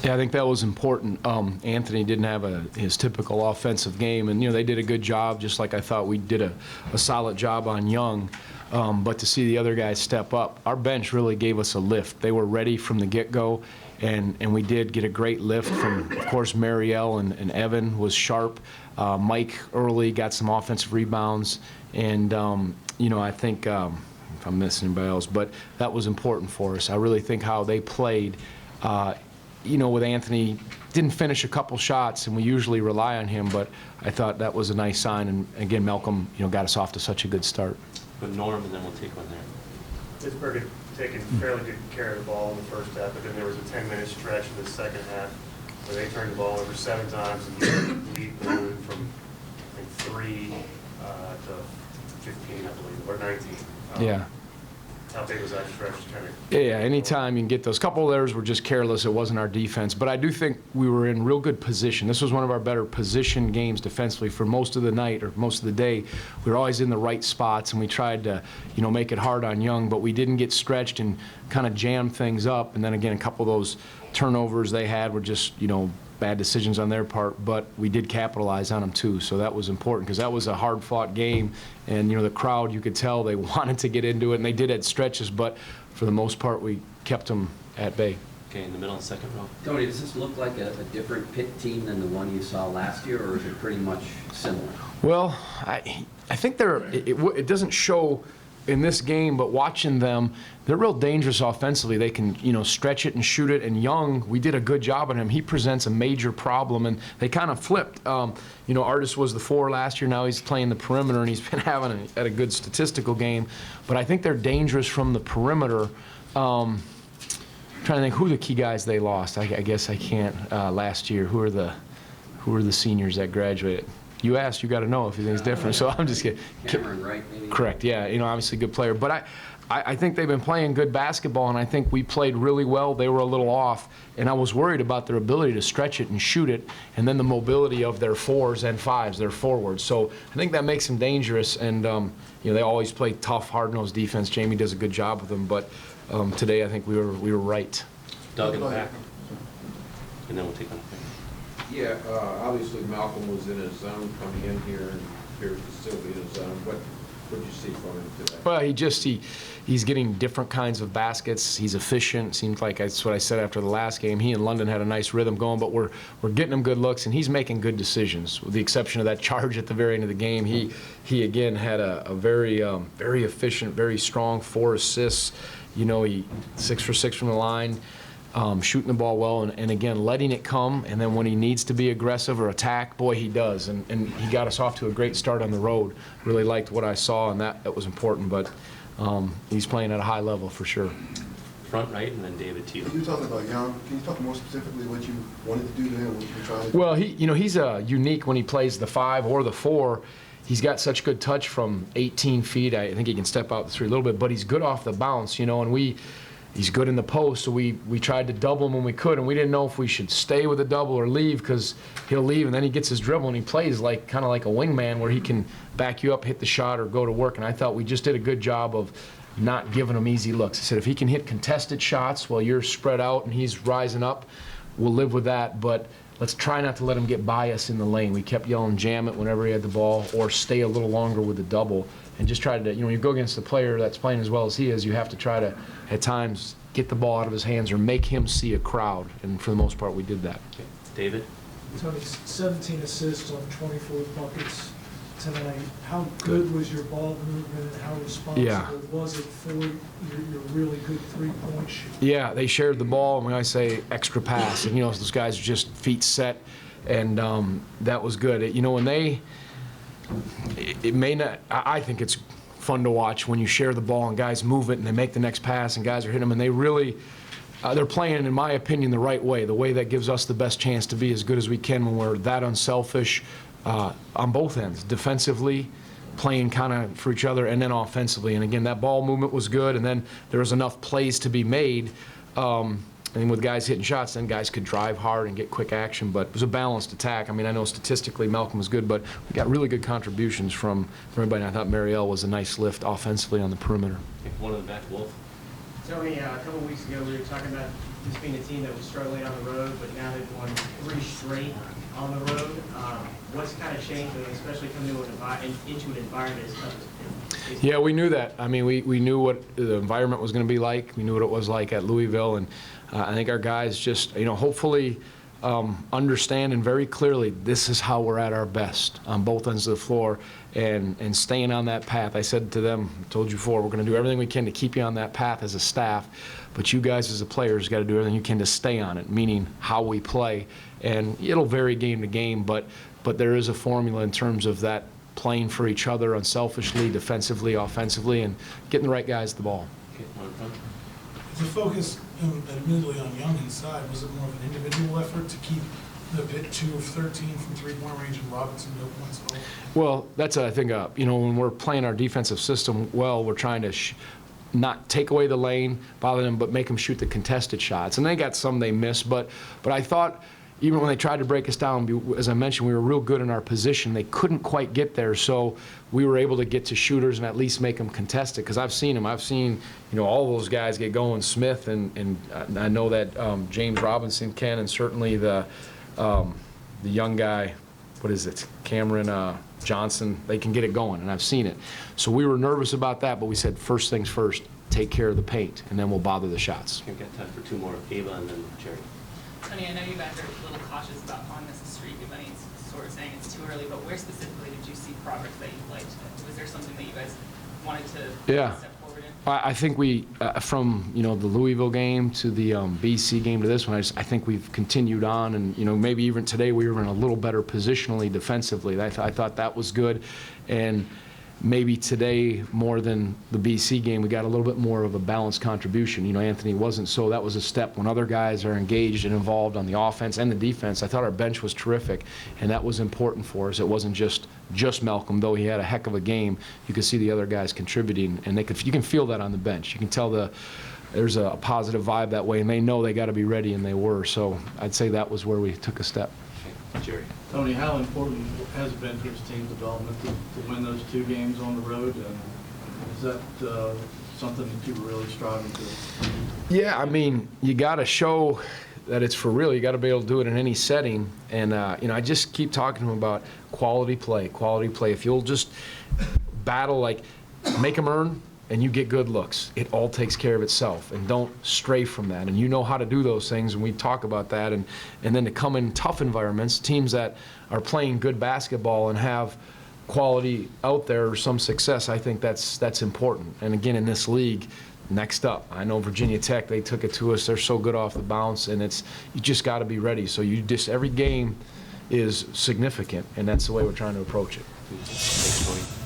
Yeah, I think that was important. Anthony didn't have his typical offensive game, and they did a good job, just like I thought we did a solid job on Young. But to see the other guys step up, our bench really gave us a lift. They were ready from the get-go, and we did get a great lift from, of course, Marielle and Evan was sharp. Mike early got some offensive rebounds, and I think if I'm missing anybody else, but that was important for us. I really think how they played. With Anthony, didn't finish a couple shots, and we usually rely on him, but I thought that was a nice sign. And again, Malcolm, got us off to such a good start. But Norm, and then we'll take one there. Pittsburgh had taken fairly good care of the ball in the first half, but then there was a 10-minute stretch in the second half where they turned the ball over 7 times and the lead grew from, I think, 3 to 15, I believe, or 19. Yeah. How big was that stretch? Yeah, anytime you can get those. Couple of theirs were just careless. It wasn't our defense. But I do think we were in real good position. This was one of our better position games defensively for most of the night or most of the day. We were always in the right spots, and we tried to, make it hard on Young, but we didn't get stretched and kind of jam things up. And then again, a couple of those turnovers they had were just, bad decisions on their part, but we did capitalize on them too, so that was important because that was a hard-fought game, and the crowd, you could tell they wanted to get into it, and they did at stretches, but for the most part, we kept them at bay. Okay, in the middle and second row. Tony, does this look like a different Pitt team than the one you saw last year, or is it pretty much similar? Well, I think it doesn't show in this game, but watching them, they're real dangerous offensively. They can, stretch it and shoot it. And Young, we did a good job on him. He presents a major problem, and they kind of flipped. Artis was the 4 last year. Now he's playing the perimeter, and he's been having a good statistical game. But I think they're dangerous from the perimeter. Trying to think who the key guys they lost. I guess I can't. Last year, who are the seniors that graduated? You asked, you got to know if you think it's different. So I'm just kidding. Cameron, right? Maybe? Correct. Yeah. Obviously a good player, but I think they've been playing good basketball, and I think we played really well. They were a little off, and I was worried about their ability to stretch it and shoot it, and then the mobility of their 4s and 5s, their forwards. So I think that makes them dangerous, and they always play tough, hard-nosed defense. Jamie does a good job with them, but today I think we were right. Doug in the back, and then we'll take on. Yeah, obviously Malcolm was in his zone coming in here and appears to still be in his zone. What did you see from him today? Well, he's getting different kinds of baskets. He's efficient. Seems like that's what I said after the last game. He and London had a nice rhythm going, but we're getting him good looks, and he's making good decisions. With the exception of that charge at the very end of the game, he again had a very very efficient, very strong 4 assists. He 6 for 6 from the line. Shooting the ball well, and again, letting it come, and then when he needs to be aggressive or attack, boy, he does. And he got us off to a great start on the road. Really liked what I saw, and that was important, but he's playing at a high level for sure. Front right, and then David to you. You talking about Young. Can you talk more specifically what you wanted to do to him, what you were trying to do? Well, he's unique when he plays the 5 or the 4. He's got such good touch from 18 feet. I think he can step out the 3 a little bit, but he's good off the bounce, and he's good in the post, so we tried to double him when we could, and we didn't know if we should stay with a double or leave, because he'll leave and then he gets his dribble and he plays kind of like a wingman where he can back you up, hit the shot, or go to work. And I thought we just did a good job of not giving him easy looks. I said if he can hit contested shots while you're spread out and he's rising up, we'll live with that, but let's try not to let him get by us in the lane. We kept yelling jam it whenever he had the ball, or stay a little longer with the double. And just try to, when you go against a player that's playing as well as he is, you have to try to, at times, get the ball out of his hands or make him see a crowd. And for the most part, we did that. Okay. David? Tony, 17 assists on 24 buckets tonight. How good was your ball movement, and how responsible was it for your really good three-point shoot? Yeah, they shared the ball. When I say extra pass, and those guys are just feet set, and that was good. It may not. I think it's fun to watch when you share the ball and guys move it and they make the next pass and guys are hitting them, and they really they're playing, in my opinion, the right way, the way that gives us the best chance to be as good as we can when we're that unselfish on both ends, defensively, playing kind of for each other, and then offensively. And again, that ball movement was good, and then there was enough plays to be made. And with guys hitting shots, then guys could drive hard and get quick action. But it was a balanced attack. I mean, I know statistically Malcolm was good, but we got really good contributions from everybody. And I thought Marielle was a nice lift offensively on the perimeter. Okay, one in the back, Wolf. Tony, a couple weeks ago, we were talking about this being a team that was struggling on the road, but now they've won 3 straight on the road. What's kind of changed, especially coming into an environment as tough as Pitt? Yeah, we knew that. I mean, we knew what the environment was going to be like. We knew what it was like at Louisville, and I think our guys just, hopefully understand and very clearly this is how we're at our best on both ends of the floor, and staying on that path. I said to them, I told you before, we're going to do everything we can to keep you on that path as a staff, but you guys as the players got to do everything you can to stay on it, meaning how we play. And it'll vary game to game, but there is a formula in terms of that playing for each other unselfishly, defensively, offensively, and getting the right guys the ball. Okay, one front. The focus, admittedly, on Young inside, was it more of an individual effort to keep the Pitt 2 of 13 from three-point range and Robinson no points at all? Well, that's, I think, when we're playing our defensive system well, we're trying to not take away the lane, bother them, but make them shoot the contested shots. And they got some they missed, but I thought, even when they tried to break us down, as I mentioned, we were real good in our position. They couldn't quite get there, so we were able to get to shooters and at least make them contested. Because I've seen them. I've seen, all those guys get going. Smith and I know that James Robinson can, and certainly the young guy, what is it, Cameron Johnson. They can get it going, and I've seen it. So we were nervous about that, but we said first things first, take care of the paint, and then we'll bother the shots. We've got time for 2 more, Ava and then Jerry. Tony, I know you guys are a little cautious about calling this a streak. Bennett's sort of saying it's too early, but where specifically did you see progress that you liked? Was there something that you guys wanted to step forward in? I think we, from the Louisville game to the BC game to this one, I think we've continued on, and maybe even today we were in a little better positionally defensively. I thought that was good, and maybe today more than the BC game, we got a little bit more of a balanced contribution. Anthony wasn't, so that was a step. When other guys are engaged and involved on the offense and the defense, I thought our bench was terrific, and that was important for us. It wasn't just Malcolm, though he had a heck of a game. You could see the other guys contributing, and you can feel that on the bench. You can tell there's a positive vibe that way, and they know they got to be ready, and they were. So I'd say that was where we took a step. Okay, Jerry. Tony, how important has it been for his team development to win those 2 games on the road? And is that something that you were really striving to? Yeah, I mean, you got to show that it's for real. You got to be able to do it in any setting. And I just keep talking to him about quality play, quality play. If you'll just battle, make them earn, and you get good looks. It all takes care of itself, and don't stray from that. And you know how to do those things, and we talk about that. And then to come in tough environments, teams that are playing good basketball and have quality out there or some success, I think that's important. And again, in this league, next up, I know Virginia Tech, they took it to us. They're so good off the bounce, and you just got to be ready. So every game is significant, and that's the way we're trying to approach it. Thanks, Tony.